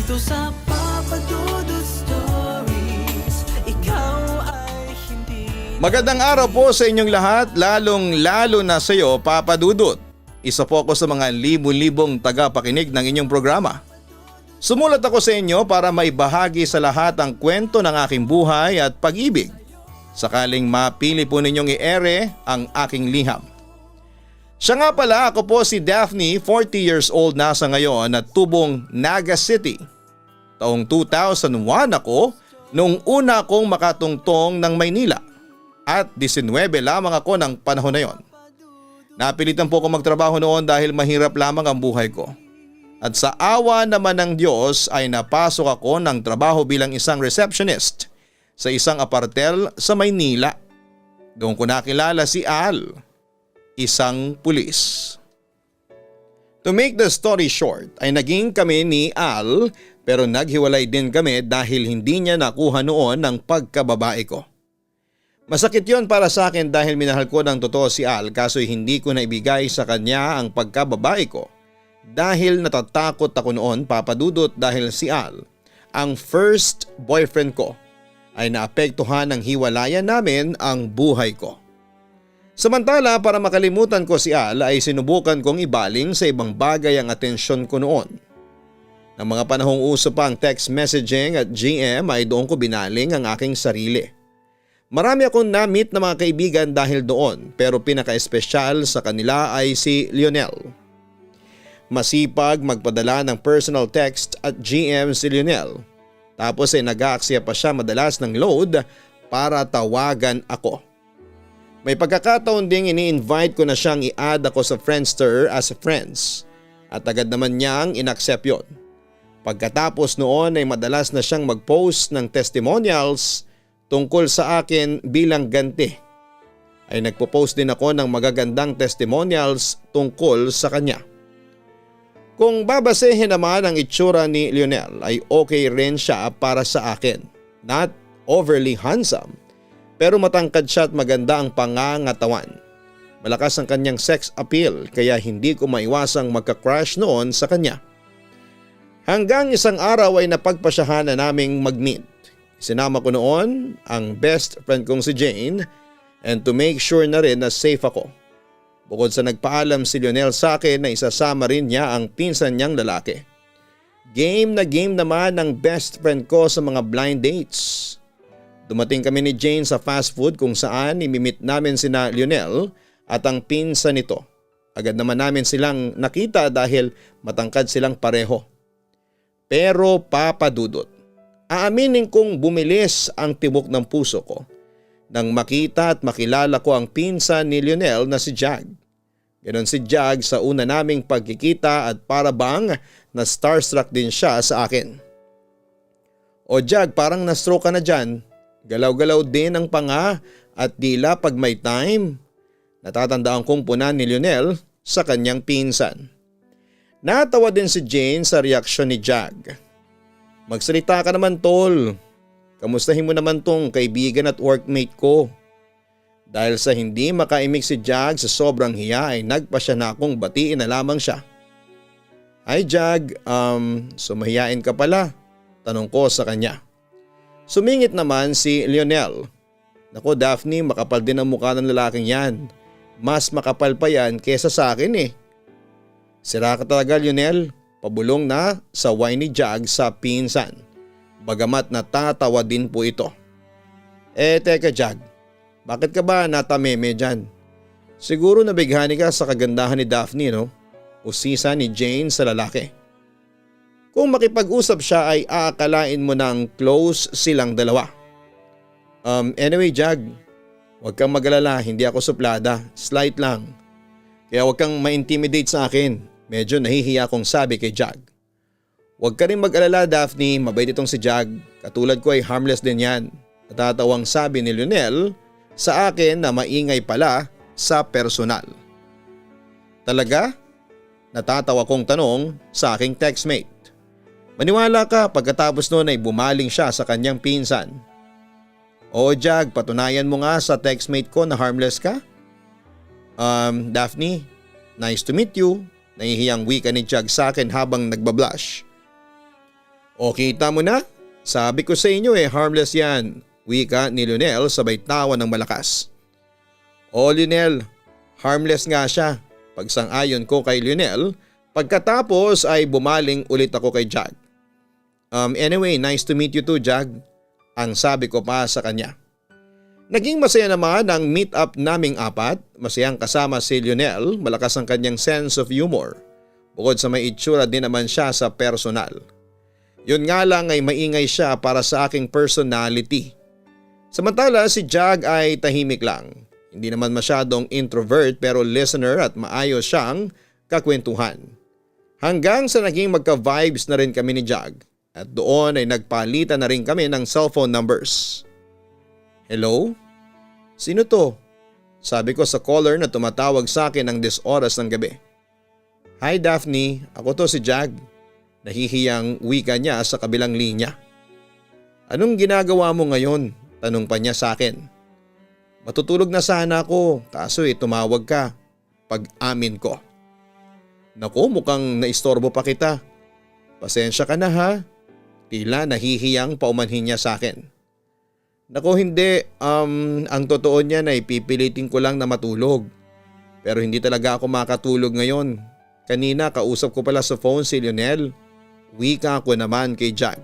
Dito sa Papa Dudut Stories, ikaw ay hindi. Magandang araw po sa inyong lahat, lalong-lalo na sa iyo, Papa Dudut. Isa po ako sa mga libu-libong tagapakinig ng inyong programa. Sumulat ako sa inyo para maibahagi sa lahat ang kwento ng aking buhay at pag-ibig. Sakaling mapili po ninyong i-ere ang aking liham. Siya nga pala, ako po si Daphne, 40 years old na sa ngayon at tubong Naga City. Taong 2001 ako nung una akong makatungtong ng Maynila at 19 lamang ako ng panahon na yon. Napilitan po ako magtrabaho noon dahil mahirap lamang ang buhay ko. At sa awa naman ng Diyos ay napasok ako ng trabaho bilang isang receptionist sa isang apartel sa Maynila. Doon ko nakilala si Al, isang pulis. To make the story short ay naging kami ni Al pero naghiwalay din kami dahil hindi niya nakuha noon ang pagkababae ko. Masakit yon para sa akin dahil minahal ko ng totoo si Al kaso hindi ko naibigay sa kanya ang pagkababae ko dahil natatakot ako noon, Papa Dudut, dahil si Al, ang first boyfriend ko, ay naapektuhan ng hiwalayan namin ang buhay ko. Samantala para makalimutan ko si Al ay sinubukan kong ibaling sa ibang bagay ang atensyon ko noon. Nang mga panahong uso pa ang text messaging at GM ay doon ko binaling ang aking sarili. Marami akong na-meet na mga kaibigan dahil doon pero pinaka-espesyal sa kanila ay si Lionel. Masipag magpadala ng personal text at GM si Lionel. Tapos ay nag-aaksaya pa siya madalas ng load para tawagan ako. May pagkakataon ding ini-invite ko na siyang i-add ako sa Friendster as friends at agad naman niyang in-accept yon. Pagkatapos noon ay madalas na siyang mag-post ng testimonials tungkol sa akin bilang ganti. Ay nagpo-post din ako ng magagandang testimonials tungkol sa kanya. Kung babasehin naman ang itsura ni Lionel ay okay rin siya para sa akin. Not overly handsome pero matangkad siya at maganda ang pangangatawan. Malakas ang kanyang sex appeal kaya hindi ko maiwasang magka-crush noon sa kanya. Hanggang isang araw ay napagpasyahan na naming mag-meet. Sinama ko noon ang best friend kong si Jane and to make sure na rin na safe ako. Bukod sa nagpaalam si Lionel sa akin na isasama rin niya ang pinsan niyang lalaki. Game na game naman ang best friend ko sa mga blind dates. Dumating kami ni Jane sa fast food kung saan imimit namin sina Lionel at ang pinsan nito. Agad naman namin silang nakita dahil matangkad silang pareho. Pero Papa Dudut, aaminin kong bumilis ang tibok ng puso ko nang makita at makilala ko ang pinsan ni Lionel na si Jag. Ganon si Jag sa una naming pagkikita at para bang na starstruck din siya sa akin. O Jag, parang na-stroke ka na dyan. Galaw-galaw din ang panga at dila pag may time. Natatandaan kong punan ni Lionel sa kanyang pinsan. Natawa din si Jane sa reaksyon ni Jag. Magsalita ka naman tol. Kamustahin mo naman tong kaibigan at workmate ko. Dahil sa hindi makaimik si Jag sa sobrang hiya ay nagpa siya na akong batiin na lamang siya. Ay Jag, sumahiyain ka pala? Tanong ko sa kanya. Sumingit naman si Lionel. Naku Daphne, makapal din ang mukha ng lalaking yan. Mas makapal pa yan kesa sa akin eh. Sira ka talaga Lionel. Pabulong na sa wine ni Jag sa pinsan. Bagamat natatawa din po ito. Teka Jag, bakit ka ba natameme dyan? Siguro nabighani ka sa kagandahan ni Daphne no? Usisa ni Jane sa lalaki. Kung makipag-usap siya ay aakalain mo ng close silang dalawa. Anyway Jag, huwag kang magalala, hindi ako suplada, slight lang. Kaya huwag kang ma-intimidate sa akin. Medyo nahihiya akong sabi kay Jag. Huwag ka rin mag-alala Daphne, mabait itong si Jag. Katulad ko ay harmless din yan. Natatawang sabi ni Lionel sa akin na maingay pala sa personal. Talaga? Natatawa kong tanong sa aking textmate. Maniwala ka pagkatapos noon ay bumaling siya sa kanyang pinsan. Oo Jag, patunayan mo nga sa textmate ko na harmless ka. Daphne, nice to meet you. Nahihiyang wika ni Jag sa akin habang nagbablush. O kita mo na? Sabi ko sa inyo harmless yan. Wika ni Lionel sabay tawa ng malakas. O Lionel, harmless nga siya. Pagsang-ayon ko kay Lionel, pagkatapos ay bumaling ulit ako kay Jag. Anyway, nice to meet you too, Jag. Ang sabi ko pa sa kanya. Naging masaya naman ang meet up naming apat. Masayang kasama si Lionel, malakas ang kanyang sense of humor. Bukod sa may itsura din naman siya sa personal. Yun nga lang ay maingay siya para sa aking personality. Samantala si Jag ay tahimik lang. Hindi naman masyadong introvert pero listener at maayos siyang kakwentuhan. Hanggang sa naging magka-vibes na rin kami ni Jag at doon ay nagpalitan na rin kami ng cellphone numbers. Hello? Sino to? Sabi ko sa caller na tumatawag sa akin ng 10 oras ng gabi. Hi Daphne, ako to si Jag. Nahihiyang wika niya sa kabilang linya. Anong ginagawa mo ngayon? Tanong pa niya sa akin. Matutulog na sana ako kaso tumawag ka. Pag-amin ko. Naku, mukhang naistorbo pa kita. Pasensya ka na ha. Tila nahihiyang paumanhin niya sa akin. Naku hindi, ang totoo niyan ay pipilitin ko lang na matulog. Pero hindi talaga ako makatulog ngayon. Kanina kausap ko pala sa phone si Lionel. Wika ko naman kay Jag.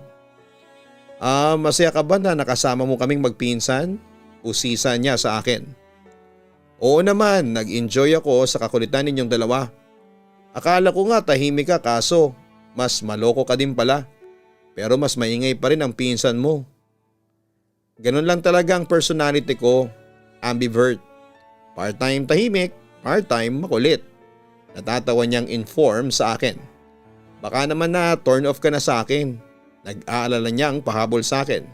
Masaya ka ba na nakasama mo kaming magpinsan? Usisa niya sa akin. Oo naman, nag-enjoy ako sa kakulitan ninyong dalawa. Akala ko nga tahimik ka kaso mas maloko ka din pala. Pero mas maingay pa rin ang pinsan mo. Ganun lang talaga ang personality ko, ambivert. Part-time tahimik, part-time makulit. Natatawa niyang inform sa akin. Baka naman na turn off ka na sa akin. Nag-aalala niyang pahabol sa akin.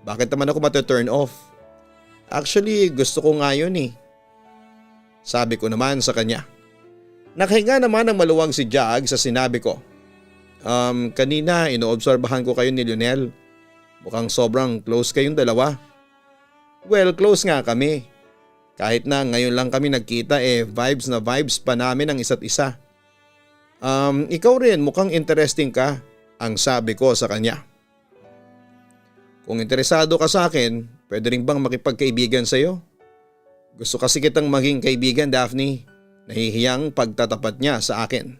Bakit naman ako mati-turn off? Actually gusto ko nga yun eh. Sabi ko naman sa kanya. Nakahinga naman ng maluwag si Jag sa sinabi ko. Kanina inoobserbahan ko kayo ni Lionel. Mukhang sobrang close kayong dalawa. Well, close nga kami. Kahit na ngayon lang kami nagkita vibes na vibes pa namin ang isa't isa. Ikaw rin mukhang interesting ka, ang sabi ko sa kanya. Kung interesado ka sa akin, pwede rin bang makipagkaibigan sa'yo? Gusto kasi kitang maging kaibigan, Daphne. Nahihiyang pagtatapat niya sa akin.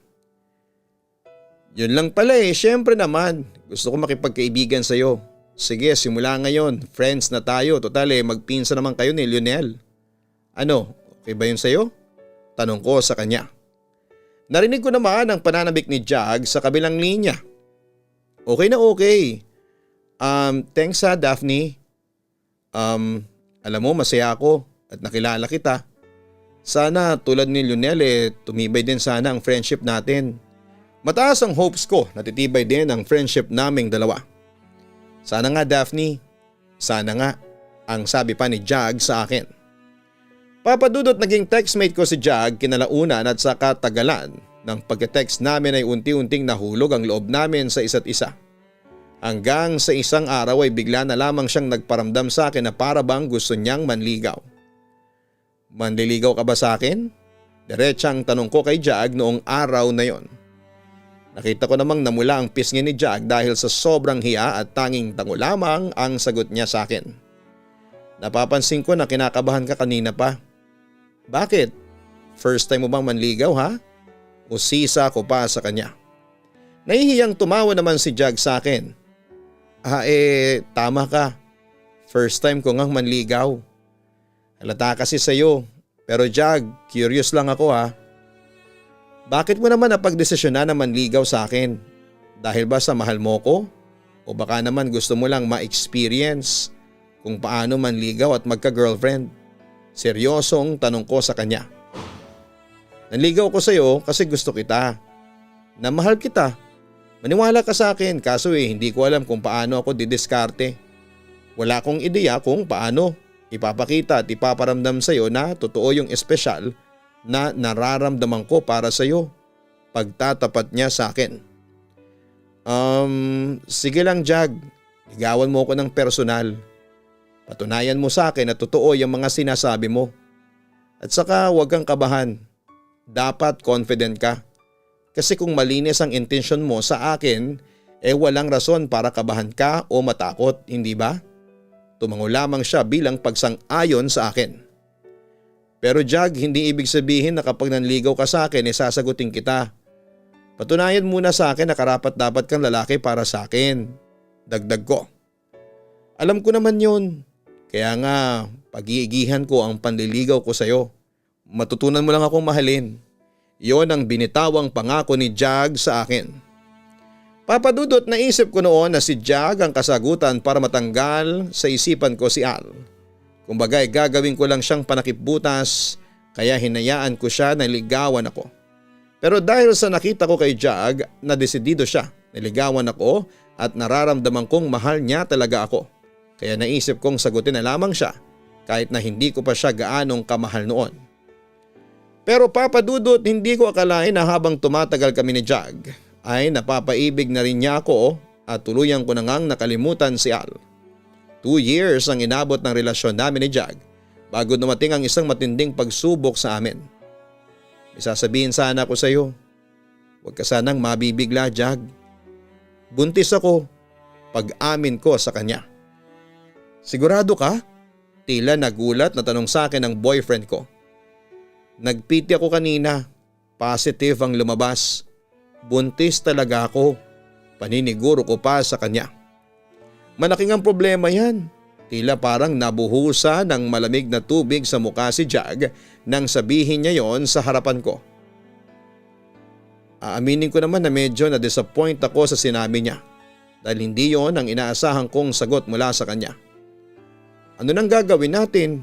Yun lang pala syempre naman. Gusto ko makipagkaibigan sa'yo. Sige, simula ngayon, friends na tayo. Total magpinsa naman kayo ni Lionel. Ano, okay ba yun sa'yo? Tanong ko sa kanya. Narinig ko naman ang pananabik ni Jag sa kabilang linya. Okay na okay. Thanks ha Daphne. Alam mo masaya ako at nakilala kita. Sana tulad ni Lionel tumibay din sana ang friendship natin. Mataas ang hopes ko na titibay din ang friendship naming dalawa. Sana nga Daphne. Sana nga, ang sabi pa ni Jag sa akin. Papadudot naging textmate ko si Jag kinalaunan at sa katagalan ng pagka-text namin ay unti-unting nahulog ang loob namin sa isa't isa. Hanggang sa isang araw ay bigla na lamang siyang nagparamdam sa akin na para bang gusto niyang manligaw. Manliligaw ka ba sa akin? Diretsang tanong ko kay Jag noong araw na yon. Nakita ko namang namula ang pisngi ni Jag dahil sa sobrang hiya at tanging tango lamang ang sagot niya sa akin. Napapansin ko na kinakabahan ka kanina pa. Bakit? First time mo bang manligaw ha? Usisa ko pa sa kanya. Nahihiyang tumawa naman si Jag sa akin. Tama ka. First time ko ngang manligaw. Halata kasi sa'yo. Pero Jag, curious lang ako ha. Bakit mo naman napagdesisyonan na manligaw sa akin? Dahil ba sa mahal mo ko? O baka naman gusto mo lang ma-experience kung paano manligaw at magka-girlfriend? Seryosong tanong ko sa kanya. Nanligaw ko sa'yo kasi gusto kita. Na mahal kita. Maniwala ka sa akin kaso hindi ko alam kung paano ako didiskarte. Wala akong ideya kung paano ipapakita at ipaparamdam sa'yo na totoo yung espesyal na nararamdaman ko para sa'yo. Pagtatapat niya sa akin. Sige lang Jag, ligawan mo ko ng personal. Patunayan mo sa akin na totoo yung mga sinasabi mo. At saka huwag kang kabahan. Dapat confident ka. Kasi kung malinis ang intensyon mo sa akin, walang rason para kabahan ka o matakot, hindi ba? Tumango lamang siya bilang pagsang-ayon sa akin. Pero Jag, hindi ibig sabihin na kapag nanligaw ka sa akin sasagutin kita. Patunayan muna sa akin na karapat dapat kang lalaki para sa akin. Dagdag ko. Alam ko naman yun. Kaya nga pag-iigihan ko ang panliligaw ko sa'yo. Matutunan mo lang akong mahalin. Yon ang binitawang pangako ni Jag sa akin. Papadudot, naisip ko noon na si Jag ang kasagutan para matanggal sa isipan ko si Al. Kumbaga gagawin ko lang siyang panakipbutas kaya hinayaan ko siya na ligawan ako. Pero dahil sa nakita ko kay Jag na desidido siya, niligawan ako at nararamdaman kong mahal niya talaga ako. Kaya naisip kong sagutin na lamang siya kahit na hindi ko pa siya gaanong kamahal noon. Pero papadudot, hindi ko akalain na habang tumatagal kami ni Jag ay napapaibig na rin niya ako at tuluyan ko na ngang nakalimutan si Al. 2 years ang inabot ng relasyon namin ni Jag bago dumating ang isang matinding pagsubok sa amin. May sasabihin sana ako sa iyo. Huwag ka sanang mabibigla, Jag. Buntis ako, pag-amin ko sa kanya. Sigurado ka? Tila nagulat na tanong sa akin ng boyfriend ko. Nagpiti ako kanina, positive ang lumabas. Buntis talaga ako, paniniguro ko pa sa kanya. Malaking ang problema yan. Tila parang nabuhusa ng malamig na tubig sa mukha si Jag nang sabihin niya yon sa harapan ko. Aaminin ko naman na medyo na-disappoint ako sa sinabi niya dahil hindi yon ang inaasahan kong sagot mula sa kanya. Ano nang gagawin natin?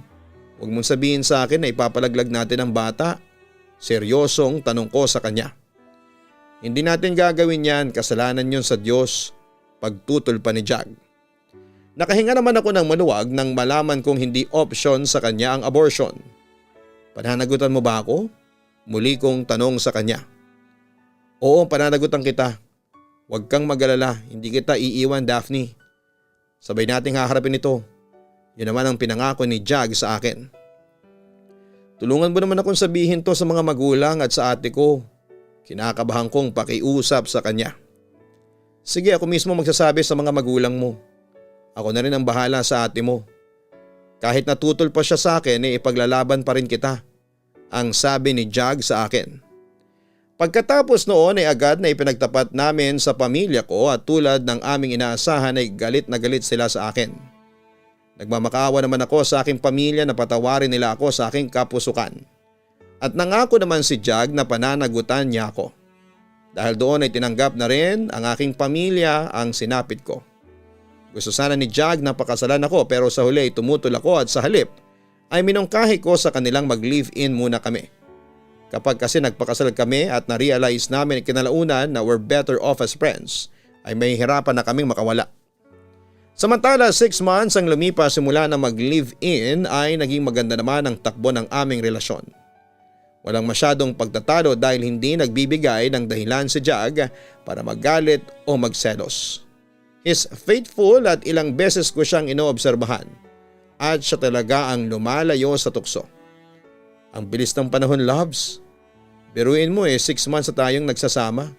Huwag mong sabihin sa akin na ipapalaglag natin ang bata. Seryosong tanong ko sa kanya. Hindi natin gagawin yan, kasalanan yun sa Diyos. Pagtutol pa ni Jag. Nakahinga naman ako ng maluwag nang malaman kong hindi option sa kanya ang abortion. Pananagutan mo ba ako? Muli kong tanong sa kanya. Oo, pananagutan kita. Huwag kang mag-alala, hindi kita iiwan, Daphne. Sabay nating haharapin ito. Yun naman ang pinangako ni Jag sa akin. Tulungan mo naman akong sabihin to sa mga magulang at sa ate ko. Kinakabahan kong pakiusap sa kanya. Sige, ako mismo magsasabi sa mga magulang mo. Ako na rin ang bahala sa ate mo. Kahit natutol pa siya sa akin, ipaglalaban pa rin kita. Ang sabi ni Jag sa akin. Pagkatapos noon ay agad na ipinagtapat namin sa pamilya ko at tulad ng aming inaasahan ay galit na galit sila sa akin. Nagmamakaawa naman ako sa aking pamilya na patawarin nila ako sa aking kapusukan. At nangako naman si Jag na pananagutan niya ako. Dahil doon ay tinanggap na rin ang aking pamilya ang sinapit ko. Gusto sana ni Jag na pakasalan ako pero sa huli tumutol ako at sa halip ay minungkahi ko sa kanilang mag-live-in muna kami. Kapag kasi nagpakasal kami at na-realize namin kinalaunan na we're better off as friends ay may hirapan na kaming makawala. Samantala 6 months ang lumipas simula na mag-live-in ay naging maganda naman ang takbo ng aming relasyon. Walang masyadong pagtatalo dahil hindi nagbibigay ng dahilan si Jag para magalit o magselos. He's faithful at ilang beses ko siyang inoobserbahan at siya talaga ang lumalayo sa tukso. Ang bilis ng panahon, loves. Biruin mo 6 months na tayong nagsasama.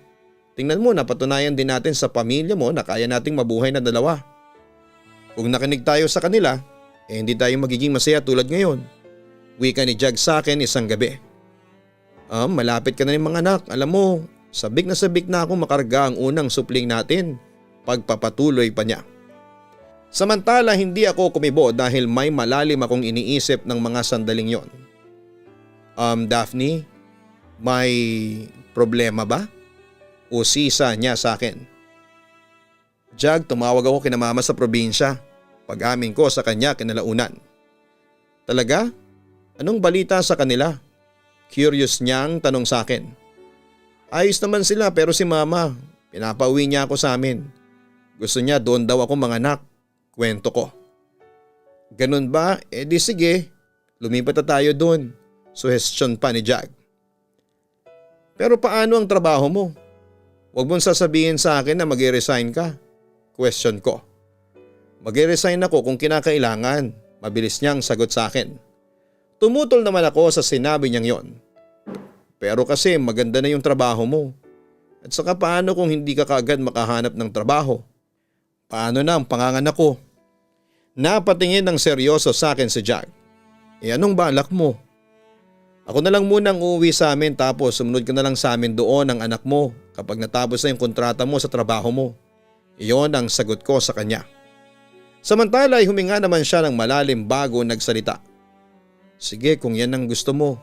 Tingnan mo, napatunayan din natin sa pamilya mo na kaya nating mabuhay na dalawa. Kung nakinig tayo sa kanila, hindi tayo magiging masaya tulad ngayon. Wika ni Jag sa akin isang gabi. Malapit ka na rin mga anak. Alam mo, sabik na akong makarga ang unang supling natin. Pagpapatuloy pa niya. Samantala hindi ako kumibo dahil may malalim akong iniisip ng mga sandaling yon. Daphne, may problema ba? Usisa niya sa akin. Jag, tumawag ako kina mama sa probinsya. Pag-amin ko sa kanya kinalaunan. Talaga? Anong balita sa kanila? Curious niyang tanong sa akin. Ayos naman sila pero si mama, pinapauwi niya ako sa amin. Gusto niya doon daw ako manganak. Kwento ko. Ganun ba? Di sige. Lumipat na tayo doon. Suhestyon pa ni Jag. Pero paano ang trabaho mo? Huwag mong sasabihin sa akin na mag-resign ka. Question ko. Mag-resign ako kung kinakailangan. Mabilis niyang sagot sa akin. Tumutol naman ako sa sinabi niyang yon. Pero kasi maganda na yung trabaho mo. At saka paano kung hindi ka kaagad makahanap ng trabaho? Paano na ang panganganak ko? Napatingin ng seryoso sa akin si Jack. Anong balak mo? Ako na lang munang uuwi sa amin tapos sumunod ka na lang sa amin doon ang anak mo kapag natapos na yung kontrata mo sa trabaho mo. Iyon ang sagot ko sa kanya. Samantala ay huminga naman siya ng malalim bago nagsalita. Sige kung yan ang gusto mo.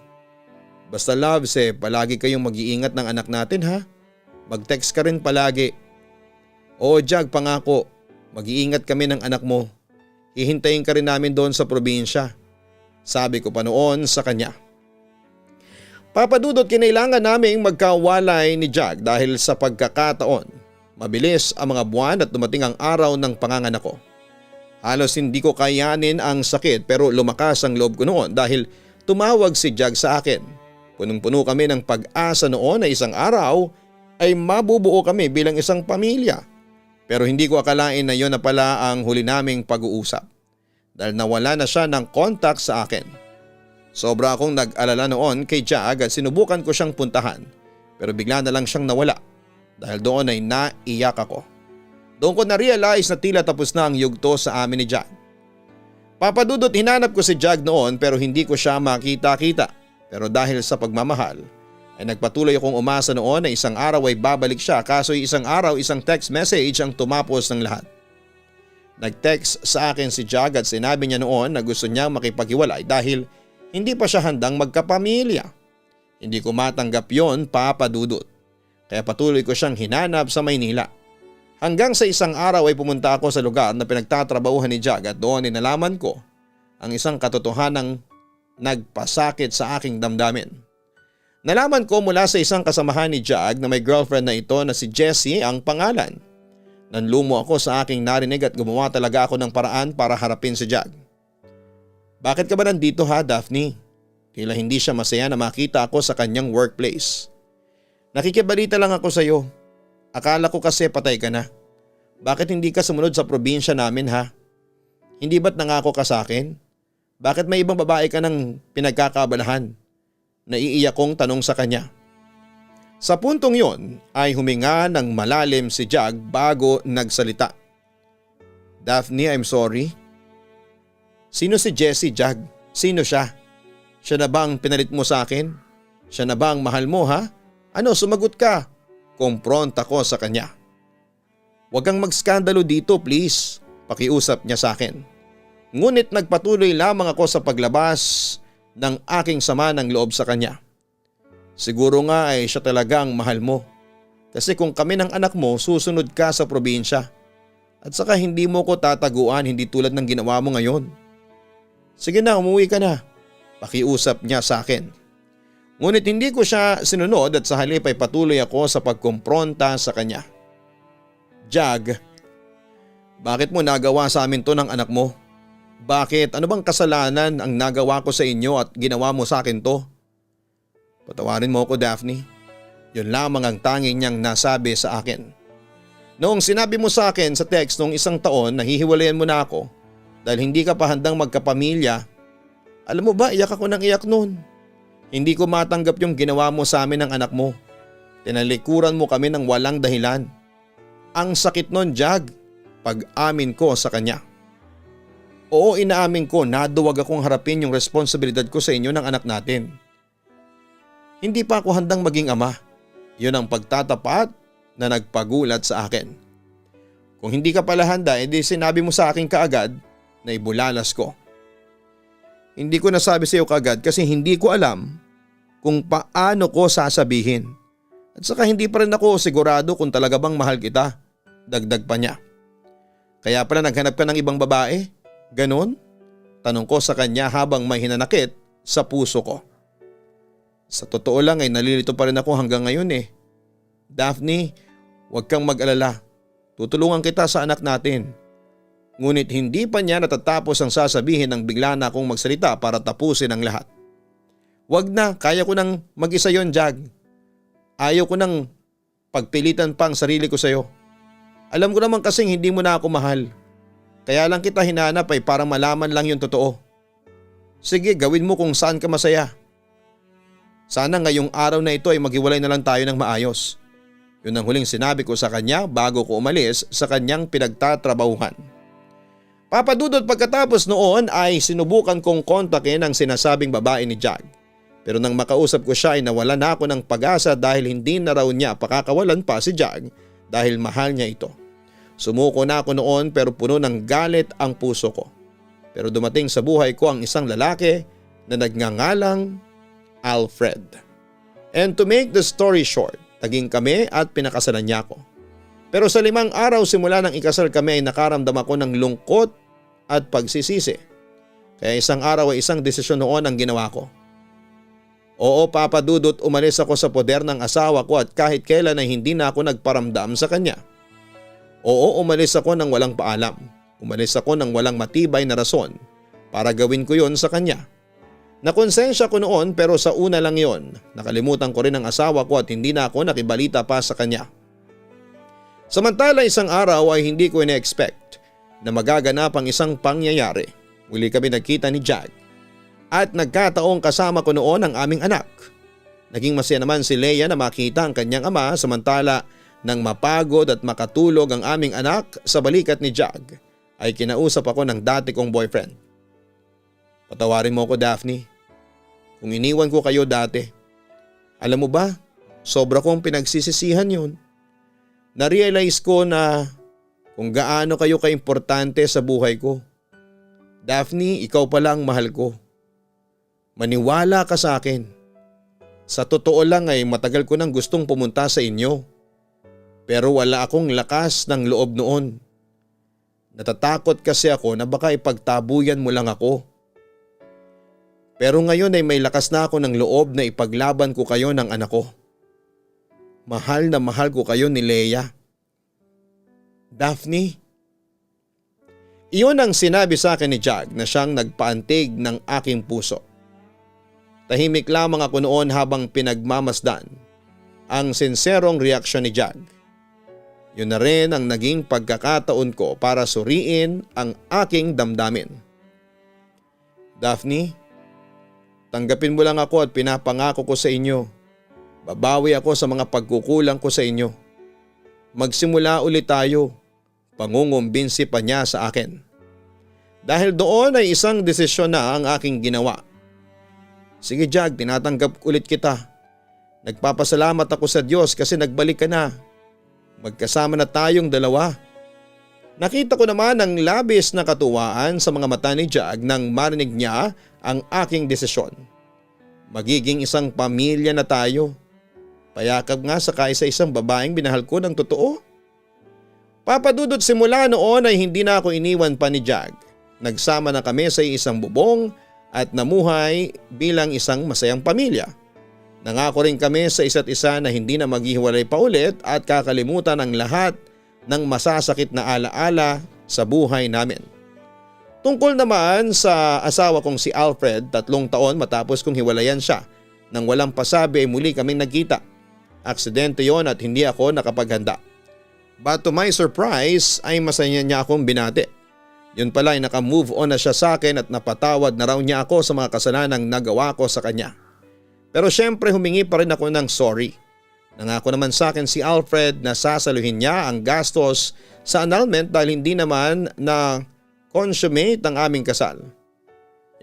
Basta loves palagi kayong mag-iingat ng anak natin ha. Mag-text ka rin palagi. Oo Jag, pangako. Mag-iingat kami ng anak mo. Hihintayin ka rin namin doon sa probinsya. Sabi ko pa noon sa kanya. Papadudot kinailangan naming magkawalay ni Jag dahil sa pagkakataon. Mabilis ang mga buwan at dumating ang araw ng panganganak ko. Halos hindi ko kayanin ang sakit pero lumakas ang loob ko noon dahil tumawag si Jag sa akin. Punong-puno kami ng pag-asa noon na isang araw ay mabubuo kami bilang isang pamilya. Pero hindi ko akalain na yon na pala ang huli naming pag-uusap. Dahil nawala na siya ng contact sa akin. Sobra akong nag-alala noon kay Jag at sinubukan ko siyang puntahan. Pero bigla na lang siyang nawala. Dahil doon ay naiyak ako. Doon ko na-realize na tila tapos na ang yugto sa amin ni Jag. Papadudot hinanap ko si Jag noon pero hindi ko siya makita-kita. Pero dahil sa pagmamahal ay nagpatuloy akong umasa noon na isang araw ay babalik siya kaso isang araw isang text message ang tumapos ng lahat. Nag-text sa akin si Jag at sinabi niya noon na gusto niyang makipaghiwalay dahil hindi pa siya handang magkapamilya. Hindi ko matanggap yon, Papadudot. Kaya patuloy ko siyang hinanap sa Maynila. Hanggang sa isang araw ay pumunta ako sa lugar na pinagtatrabahuhan ni Jag at doon nalaman ko ang isang katotohanang nagpasakit sa aking damdamin. Nalaman ko mula sa isang kasamahan ni Jag na may girlfriend na ito na si Jessie ang pangalan. Nanlumo ako sa aking narinig at gumawa talaga ako ng paraan para harapin si Jag. Bakit ka ba nandito ha, Daphne? Tila hindi siya masaya na makita ako sa kanyang workplace. Nakikibalita lang ako sa iyo. Akala ko kasi patay ka na. Bakit hindi ka sumunod sa probinsya namin ha? Hindi ba't nangako ka sa akin? Bakit may ibang babae ka nang pinagkakabalahan? Naiiyak kong tanong sa kanya. Sa puntong yon ay huminga ng malalim si Jag bago nagsalita. Daphne, I'm sorry. Sino si Jessie, Jag? Sino siya? Siya na bang pinalit mo sa akin? Siya na bang mahal mo ha? Ano, sumagot ka? Kumpronta ko sa kanya. Huwag kang magskandalo dito please. Pakiusap niya sa akin. Ngunit nagpatuloy lamang ako sa paglabas ng aking sama ng loob sa kanya. Siguro nga ay siya talagang mahal mo. Kasi kung kami ng anak mo susunod ka sa probinsya. At saka hindi mo ko tataguan hindi tulad ng ginawa mo ngayon. Sige na, umuwi ka na. Pakiusap niya sa akin. Ngunit hindi ko siya sinunod at sa halip ay patuloy ako sa pagkumpronta sa kanya. Jag, bakit mo nagawa sa amin to ng anak mo? Bakit? Ano bang kasalanan ang nagawa ko sa inyo at ginawa mo sa akin to? Patawarin mo ako, Daphne. Yun lamang ang tanging niyang nasabi sa akin. Noong sinabi mo sa akin sa text noong isang taon na hihiwalayan mo na ako dahil hindi ka pa handang magkapamilya, alam mo ba iyak ako ng iyak noon. Hindi ko matanggap yung ginawa mo sa amin ng anak mo. Tinalikuran mo kami ng walang dahilan. Ang sakit nun, Jag, pag-amin ko sa kanya. Oo, inaamin ko na duwag akong harapin yung responsibilidad ko sa inyo ng anak natin. Hindi pa ako handang maging ama. Yun ang pagtatapat na nagpagulat sa akin. Kung hindi ka pala handa, edi sinabi mo sa akin kaagad na ibulalas ko. Hindi ko nasabi sa iyo kaagad kasi hindi ko alam kung paano ko sasabihin. At saka hindi pa rin ako sigurado kung talaga bang mahal kita. Dagdag pa niya. Kaya pala naghanap ka ng ibang babae? Ganon? Tanong ko sa kanya habang may hinanakit sa puso ko. Sa totoo lang ay nalilito pa rin ako hanggang ngayon eh. Daphne, huwag kang mag-alala. Tutulungan kita sa anak natin. Ngunit hindi pa niya natatapos ang sasabihin nang bigla na akong magsalita para tapusin ang lahat. Wag na, kaya ko nang mag-isa yon, Jag. Ayaw ko nang pagpilitan pa ang sarili ko sa'yo. Alam ko naman kasing hindi mo na ako mahal. Kaya lang kita hinanap ay para malaman lang yung totoo. Sige, gawin mo kung saan ka masaya. Sana ngayong araw na ito ay maghiwalay na lang tayo ng maayos. Yun ang huling sinabi ko sa kanya bago ko umalis sa kanyang pinagtatrabahuhan. Papa Dudut, pagkatapos noon ay sinubukan kong kontakin ang sinasabing babae ni Jag. Pero nang makausap ko siya ay nawala na ako ng pag-asa dahil hindi na raw niya pakakawalan pa si Jag dahil mahal niya ito. Sumuko na ako noon pero puno ng galit ang puso ko. Pero dumating sa buhay ko ang isang lalaki na nagngangalang Alfred. And to make the story short, naging kami at pinakasalan niya ako. Pero sa 5 araw simula nang ikasal kami ay nakaramdam ako ng lungkot at pagsisisi. Kaya isang araw ay isang desisyon noon ang ginawa ko. Oo, Papa Dudut, umalis ako sa poder ng asawa ko at kahit kailan ay hindi na ako nagparamdam sa kanya. Oo, umalis ako nang walang paalam. Umalis ako nang walang matibay na rason para gawin ko yon sa kanya. Nakonsensya ko noon pero sa una lang yon. Nakalimutan ko rin ang asawa ko at hindi na ako nakibalita pa sa kanya. Samantala isang araw ay hindi ko ina-expect na magaganap ang isang pangyayari. Muli kami nagkita ni Jag at nagkataong kasama ko noon ang aming anak. Naging masaya naman si Leia na makita ang kanyang ama samantala nang mapagod at makatulog ang aming anak sa balikat ni Jag ay kinausap ako ng dati kong boyfriend. Patawarin mo ako, Daphne. Kung iniwan ko kayo dati. Alam mo ba, sobra kong pinagsisisihan yun. Na-realize ko na kung gaano kayo kaimportante sa buhay ko. Daphne, ikaw pala ang mahal ko. Maniwala ka sa akin. Sa totoo lang ay matagal ko nang gustong pumunta sa inyo. Pero wala akong lakas ng loob noon. Natatakot kasi ako na baka ipagtabuyan mo lang ako. Pero ngayon ay may lakas na ako ng loob na ipaglaban ko kayo ng anak ko. Mahal na mahal ko kayo ni Leia. Daphne. Iyon ang sinabi sa akin ni Jag na siyang nagpaantig ng aking puso. Tahimik lamang ako noon habang pinagmamasdan ang sinserong reaksyon ni Jag. Yun na rin ang naging pagkakataon ko para suriin ang aking damdamin. Daphne, tanggapin mo lang ako at pinapangako ko sa inyo. Babawi ako sa mga pagkukulang ko sa inyo. Magsimula ulit tayo. Pangungumbinsi pa niya sa akin. Dahil doon ay isang desisyon na ang aking ginawa. Sige Jag, tinatanggap ulit kita. Nagpapasalamat ako sa Diyos kasi nagbalik ka na. Magkasama na tayong dalawa. Nakita ko naman ang labis na katuwaan sa mga mata ni Jag nang marinig niya ang aking desisyon. Magiging isang pamilya na tayo. Payakap nga sa kaisa-isang babaeng binahal ko ng totoo. Papa Dudut, simula noon ay hindi na ako iniwan pa ni Jag. Nagsama na kami sa isang bubong at namuhay bilang isang masayang pamilya. Nangako rin kami sa isa't isa na hindi na maghihiwalay pa ulit at kakalimutan ang lahat ng masasakit na alaala sa buhay namin. Tungkol naman sa asawa kong si Alfred, 3 taon matapos kong hiwalayan siya. Nang walang pasabi ay muli kaming nagkita. Aksidente yon at hindi ako nakapaghanda. But to my surprise ay masaya niya akong binati. Yun pala ay naka-move on na siya sa akin at napatawad na raw niya ako sa mga kasalanang nagawa ko sa kanya. Pero syempre humingi pa rin ako ng sorry. Nangako naman sa akin si Alfred na sasaluhin niya ang gastos sa annulment dahil hindi naman na consummate ang aming kasal.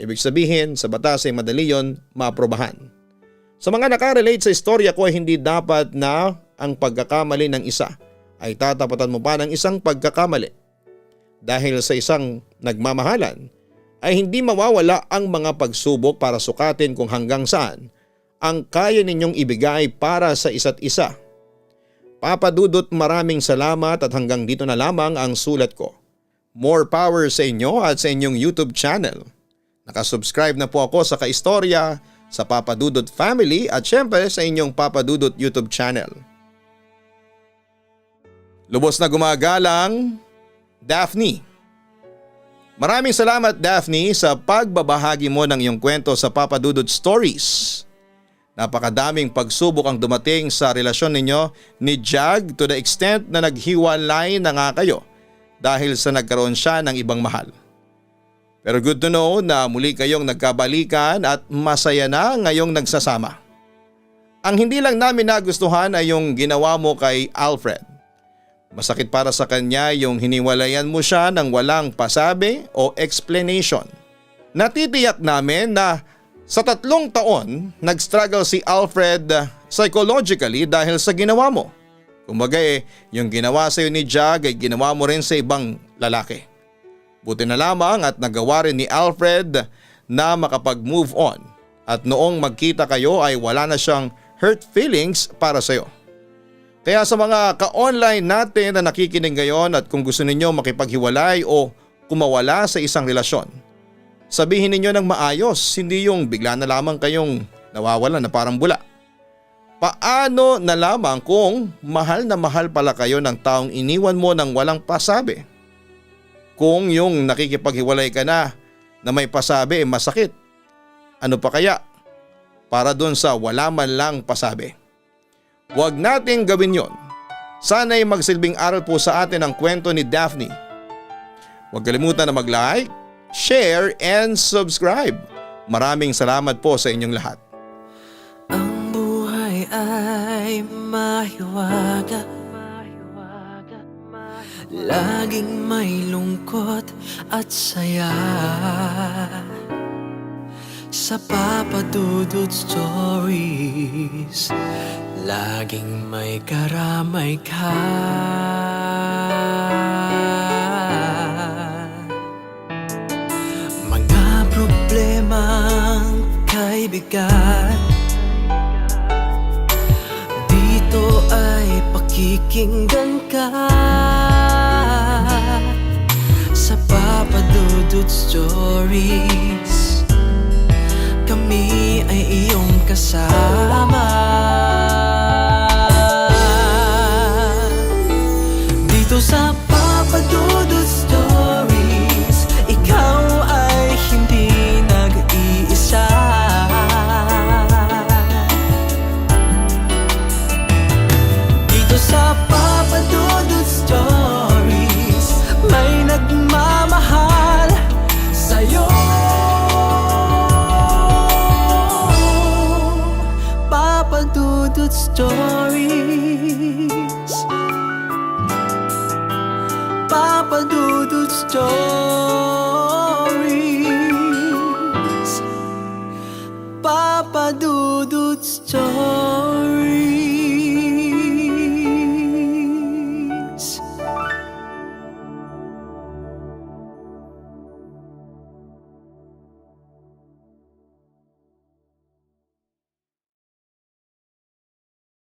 Ibig sabihin sa batas ay madali yon maaprobahan. Sa mga nakarelate sa istorya ko ay hindi dapat na ang pagkakamali ng isa ay tatapatan mo pa ng isang pagkakamali. Dahil sa isang nagmamahalan ay hindi mawawala ang mga pagsubok para sukatin kung hanggang saan ang kaya ninyong ibigay para sa isa't isa. Papa Dudut, maraming salamat at hanggang dito na lamang ang sulat ko. More power sa inyo at sa inyong YouTube channel. Nakasubscribe na po ako sa Kaistorya, sa Papa Dudut Family at syempre sa inyong Papa Dudut YouTube channel. Lubos na gumagalang, Daphne. Maraming salamat Daphne sa pagbabahagi mo ng iyong kwento sa Papa Dudut Stories. Napakadaming pagsubok ang dumating sa relasyon ninyo ni Jag to the extent na naghiwalay na nga kayo dahil sa nagkaroon siya ng ibang mahal. Pero good to know na muli kayong nagkabalikan at masaya na ngayong nagsasama. Ang hindi lang namin nagustuhan ay yung ginawa mo kay Alfred. Masakit para sa kanya yung hiniwalayan mo siya ng walang pasabi o explanation. Natitiyak namin na sa 3 taon, nag-struggle si Alfred psychologically dahil sa ginawa mo. Kumbaga yung ginawa sa iyo ni Jag ay ginawa mo rin sa ibang lalaki. Buti na lamang at nagawa rin ni Alfred na makapag-move on. At noong magkita kayo ay wala na siyang hurt feelings para sa iyo. Kaya sa mga ka-online natin na nakikinig ngayon at kung gusto ninyo makipaghiwalay o kumawala sa isang relasyon, sabihin ninyo ng maayos, hindi yung bigla na lamang kayong nawawala na parang bula. Paano na lamang kung mahal na mahal pala kayo ng taong iniwan mo ng walang pasabi? Kung yung nakikipaghiwalay ka na may pasabi masakit, ano pa kaya para dun sa wala man lang pasabi? Huwag nating gawin yon. Sana'y magsilbing aral po sa atin ang kwento ni Daphne. Huwag kalimutan na mag-like, share and subscribe. Maraming salamat po sa inyong lahat. Ang buhay ay mahiwaga, laging may lungkot at saya. Sa Papa Dudut Stories, laging may karamay ka. Mga problemang kaibigan, dito ay pakikinggan ka. Sa Papa Dudut Stories, kami ay iyong kasama. Dito sa Papa Dudut Stories, ikaw ay hindi nag-iisa. Dito sa Papa Dudut Stories, may nagmamahal sa'yo. Papa Dudut Stories, Papa Dudut Stories, Papa Dudut Stories.